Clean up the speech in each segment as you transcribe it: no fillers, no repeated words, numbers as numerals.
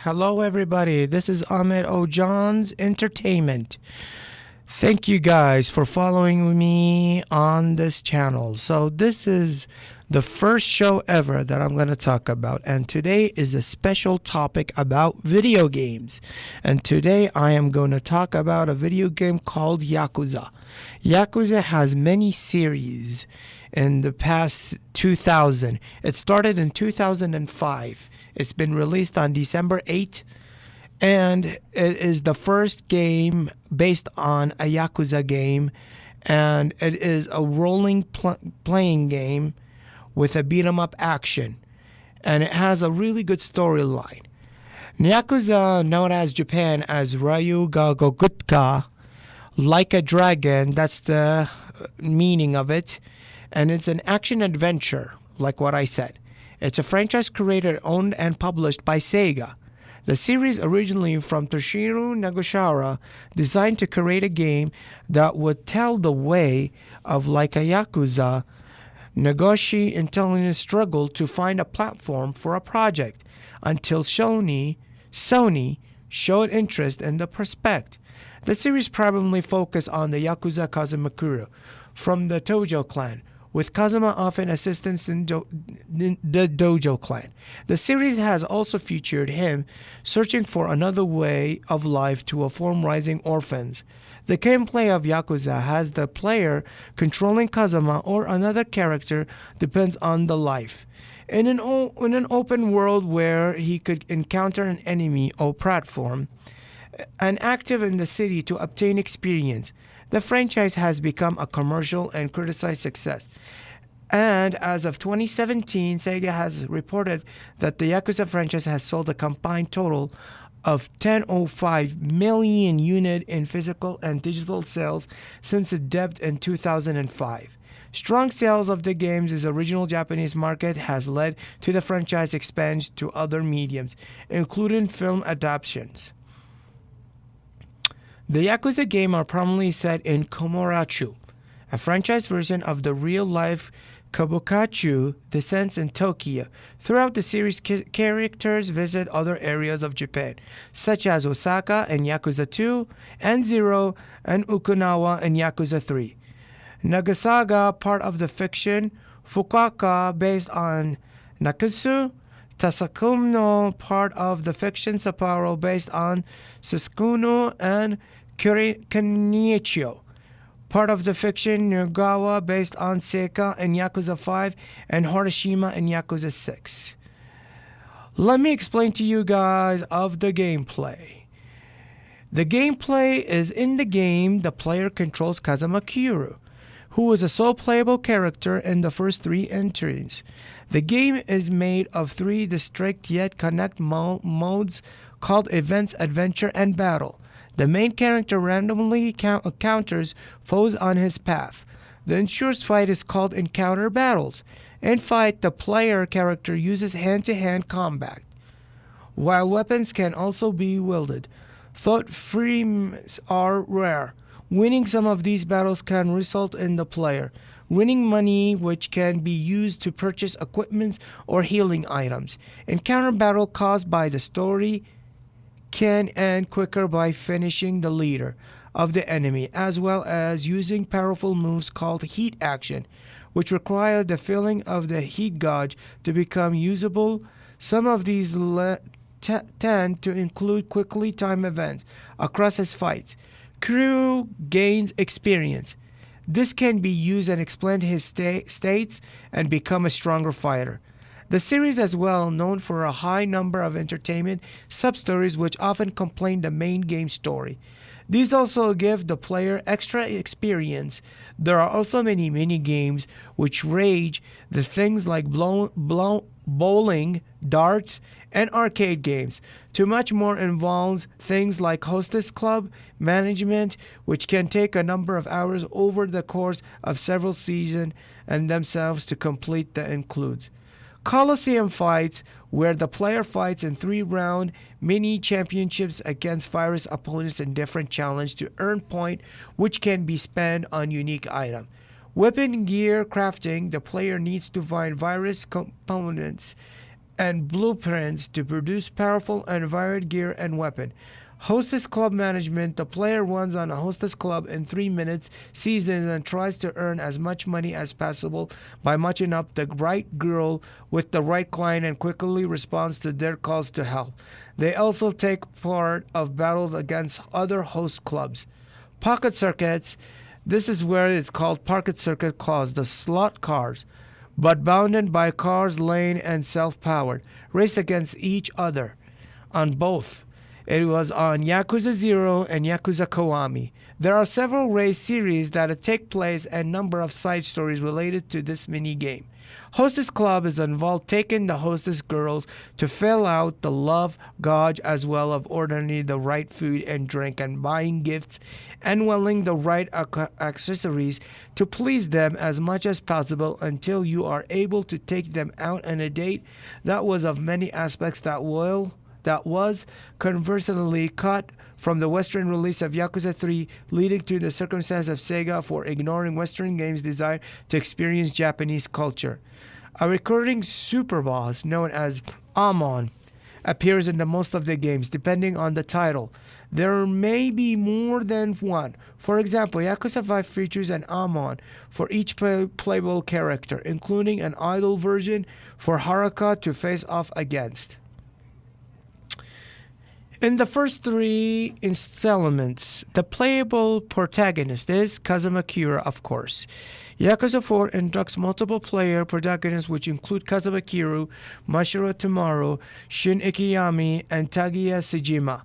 Hello, everybody. This is Ahmed Ojan's Entertainment. Thank you guys for following me on this channel. So, this is the first show ever that I'm going to talk about, and today is a special topic about video games. And today I am going to talk about a video game called Yakuza. Yakuza has many series in the past 2000. It started in 2005. It's been released on December 8th, and it is the first game based on a Yakuza game, and it is a rolling playing game with a beat 'em up action, and it has a really good storyline. Yakuza, known as Japan as Ryu ga Gogutka, like a dragon, that's the meaning of it, and it's an action adventure, like what I said. It's a franchise created, owned, and published by Sega. The series, originally from Toshiro Nagashara, designed to create a game that would tell the way of like a Yakuza. Nagoshi intelligence struggled to find a platform for a project until Sony showed interest in the prospect. The series primarily focused on the Yakuza Kazumakura from the Tojo clan, with Kazuma often assistance in the Dojo clan. The series has also featured him searching for another way of life to inform rising orphans. The gameplay of Yakuza has the player controlling Kazuma or another character, depends on the life. In an open world where he could encounter an enemy or platform, and active in the city to obtain experience. The franchise has become a commercial and criticized success. And as of 2017, Sega has reported that the Yakuza franchise has sold a combined total of 10.05 million units in physical and digital sales since it debuted in 2005. Strong sales of the game's original Japanese market has led to the franchise expansion to other mediums, including film adaptations. The Yakuza games are primarily set in Komorachu, a franchise version of the real-life Kabukachu descends in Tokyo. Throughout the series, characters visit other areas of Japan, such as Osaka in Yakuza 2, and Zero and Okinawa in Yakuza 3. Nagasaga, part of the fiction, Fukuoka, based on Nakatsu, Tasakuno, part of the fiction, Sapporo, based on Suskuno, and Kaniichio, part of the fiction, Nagawa, based on Seika in Yakuza 5, and Hiroshima in Yakuza 6. Let me explain to you guys of the gameplay. The gameplay is in the game, the player controls Kazuma Kiryu, who is a sole playable character in the first 3 entries. The game is made of 3 distinct yet connect modes called Events, Adventure, and Battle. The main character randomly counters foes on his path. The ensured fight is called Encounter Battles. In fight, the player character uses hand-to-hand combat, while weapons can also be wielded. Thought frames are rare. Winning some of these battles can result in the player winning money, which can be used to purchase equipment or healing items. Encounter battle caused by the story can end quicker by finishing the leader of the enemy, as well as using powerful moves called heat action, which require the filling of the heat gauge to become usable. Some of these tend to include quickly time events across his fights. Kiryu gains experience. This can be used and expand his states and become a stronger fighter. The series is well known for a high number of entertainment sub-stories which often complement the main game story. These also give the player extra experience. There are also many mini-games which range the things like bowling, darts, and arcade games. Too much more involves things like hostess club management, which can take a number of hours over the course of several seasons and themselves to complete the includes. Coliseum fights, where the player fights in 3-round mini championships against various opponents in different challenges to earn points, which can be spent on unique items. Weapon gear crafting, the player needs to find various components and blueprints to produce powerful and varied gear and weapon. Hostess Club Management. The player runs on a Hostess Club in 3 minutes, seasons, and tries to earn as much money as possible by matching up the right girl with the right client and quickly responds to their calls to help. They also take part of battles against other host clubs. Pocket Circuits. This is where it's called Pocket Circuit Clause, the slot cars, but bounded by cars, lane, and self-powered, raced against each other on both. It was on Yakuza 0 and Yakuza Kiwami. There are several race series that take place and number of side stories related to this mini game. Hostess Club is involved taking the hostess girls to fill out the love gauge as well as ordering the right food and drink and buying gifts and wearing the right accessories to please them as much as possible until you are able to take them out on a date. That was of many aspects that was conversely cut from the Western release of Yakuza 3, leading to the circumstance of Sega for ignoring Western games designed to experience Japanese culture. A recurring super boss known as Amon appears in the most of the games, depending on the title. There may be more than one. For example, Yakuza 5 features an Amon for each playable character, including an idle version for Haruka to face off against. In the first 3 installments, the playable protagonist is Kazuma Kira, of course. Yakuza 4 inducts multiple player protagonists which include Kazuma Kiryu, Mashiro Tomaro, Shin Ikeyami, and Tagiya Sejima.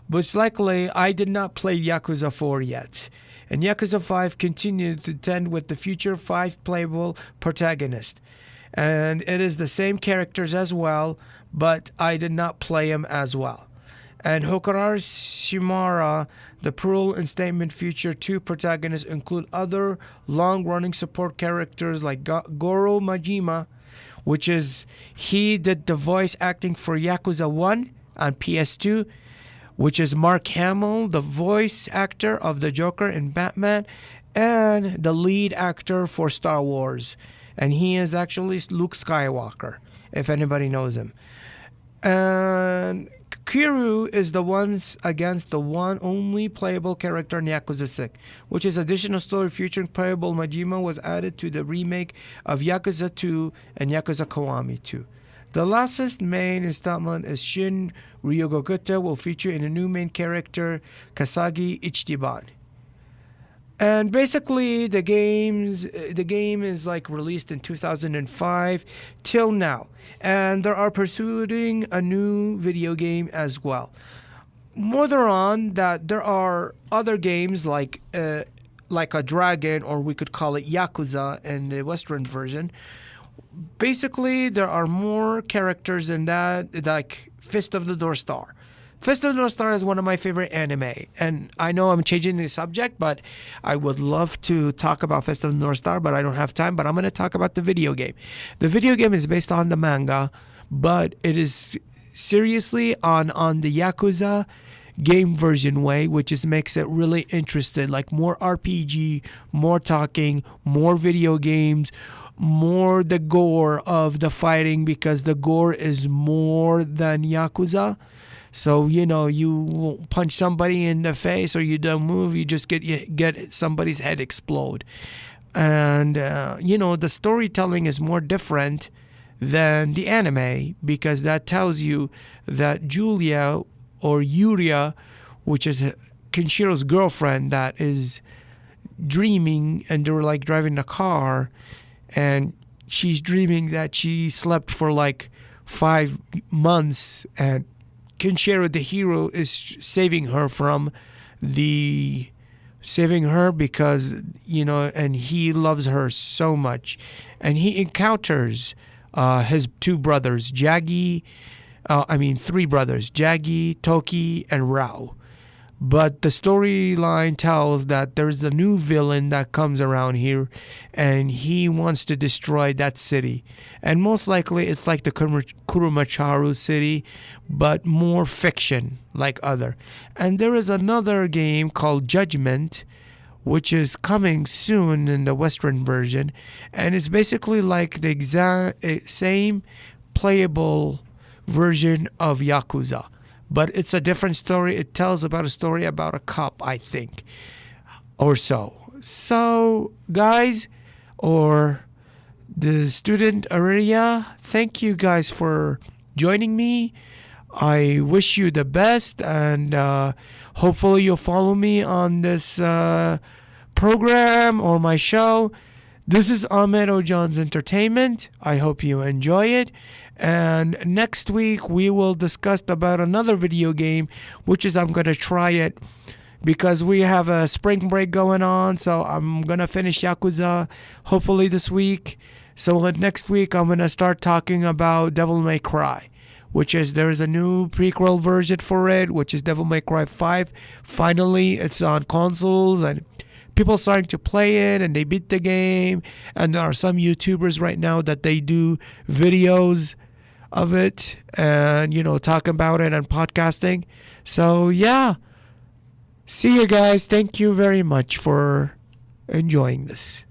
But likely, I did not play Yakuza 4 yet. And Yakuza 5 continued to tend with the future 5 playable protagonists. And it is the same characters as well, but I did not play them as well. And Hokurara Shimara, the Pearl Instatement feature 2 protagonists include other long-running support characters like Goro Majima, which is he did the voice acting for Yakuza 1 on PS2, which is Mark Hamill, the voice actor of the Joker in Batman, and the lead actor for Star Wars. And he is actually Luke Skywalker, if anybody knows him. And Kiryu is the ones against the one only playable character in Yakuza 6, which is additional story featuring playable Majima was added to the remake of Yakuza 2 and Yakuza Kiwami 2. The lastest main installment is Shin Ryogokuta will feature in a new main character, Kasagi Ichiban. And basically, the game is like released in 2005 till now, and they are pursuing a new video game as well. More on that, there are other games like a Dragon, or we could call it Yakuza in the Western version. Basically, there are more characters in that, like Fist of the North Star. Fist of the North Star is one of my favorite anime, and I know I'm changing the subject, but I would love to talk about Fist of the North Star, but I don't have time, but I'm going to talk about the video game. The video game is based on the manga, but it is seriously on the Yakuza game version way, which is makes it really interesting, like more RPG, more talking, more video games, more the gore of the fighting, because the gore is more than Yakuza. So, you punch somebody in the face or you don't move, you just get somebody's head explode. And, the storytelling is more different than the anime, because that tells you that Julia or Yuria, which is Kenshiro's girlfriend, that is dreaming, and they were like driving a car, and she's dreaming that she slept for like 5 months, and Kenshiro, the hero, is saving her because, and he loves her so much. And he encounters his 2 brothers, three brothers, Jagi, Toki, and Rao. But the storyline tells that there's a new villain that comes around here, and he wants to destroy that city. And most likely it's like the Kurumacharu city, but more fiction, like other. And there is another game called Judgment, which is coming soon in the Western version. And it's basically like the exact same playable version of Yakuza. But it's a different story. It tells about a story about a cop, I think, or so. So, guys, or the student area, thank you guys for joining me. I wish you the best, and hopefully you'll follow me on this program or my show. This is Ahmed Ojan's Entertainment. I hope you enjoy it. And next week we will discuss about another video game, which is I'm going to try it because we have a spring break going on. So I'm going to finish Yakuza hopefully this week. So next week I'm going to start talking about Devil May Cry, which is there's a new prequel version for it, which is Devil May Cry 5. Finally, it's on consoles and people starting to play it and they beat the game. And there are some YouTubers right now that they do videos of it and, talk about it and podcasting. So, yeah. See you guys. Thank you very much for enjoying this.